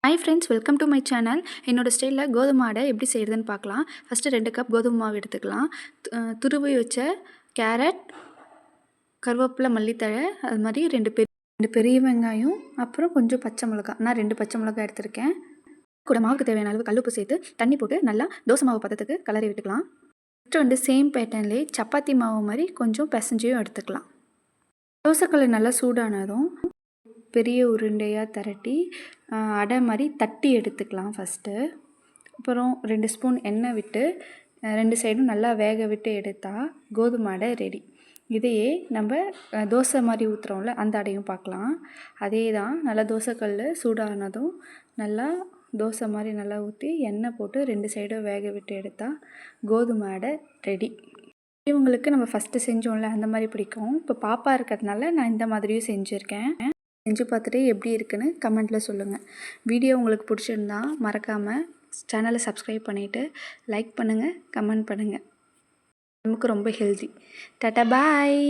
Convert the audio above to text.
Hi friends, welcome to my channel. என்னோட ஸ்டைலில் கோதுமை அடை எப்படி செய்கிறதுன்னு பார்க்கலாம். ஃபஸ்ட்டு 2 கப் கோதுமை மாவு எடுத்துக்கலாம். துருவி வச்ச கேரட், கருவேப்பிலை, மல்லித்தழை, அது மாதிரி 2 பெரிய வெங்காயம், அப்புறம் கொஞ்சம் பச்சை மிளகாய். நான் 2 பச்சை மிளகாய் எடுத்திருக்கேன். கூட மாவுக்கு தேவையான அளவு கல்லுப்பு சேர்த்து தண்ணி போட்டு நல்லா தோசை மாவு பதத்துக்கு கலரி விட்டுக்கலாம். நெக்ஸ்ட்டு சேம் பேட்டர்ன்லேயே சப்பாத்தி மாவு மாதிரி கொஞ்சம் பிசைஞ்சியும் எடுத்துக்கலாம். தோசைக்கல் நல்லா சூடானதும் பெரிய உருண்டையாக திரட்டி அடை மாதிரி தட்டி எடுத்துக்கலாம் ஃபஸ்ட்டு. அப்புறம் 2 ஸ்பூன் எண்ணெய் விட்டு 2 சைடும் நல்லா வேக விட்டு எடுத்தால் கோதுமை அடை ரெடி. இதையே நம்ம தோசை மாதிரி ஊற்றுறோம்ல, அந்த அடையும் பார்க்கலாம். அதே தான், நல்லா தோசைக்கல் சூடானதும் நல்லா தோசை மாதிரி நல்லா ஊற்றி எண்ணெய் போட்டு 2 சைடும் வேக விட்டு எடுத்தால் கோதுமை அடை ரெடி. இவங்களுக்கு நம்ம ஃபஸ்ட்டு செஞ்சோம்ல அந்த மாதிரி பிடிக்கும். இப்போ பாப்பா இருக்கிறதுனால நான் இந்த மாதிரியும் செஞ்சுருக்கேன். செஞ்சு பார்த்துட்டு எப்படி இருக்குன்னு கமெண்ட்டில் சொல்லுங்கள். வீடியோ உங்களுக்கு பிடிச்சிருந்தா மறக்காமல் சேனலை சப்ஸ்கிரைப் பண்ணிவிட்டு லைக் பண்ணுங்கள், கமெண்ட் பண்ணுங்கள். நமக்கு ரொம்ப ஹெல்தி. டாட்டா பாய்.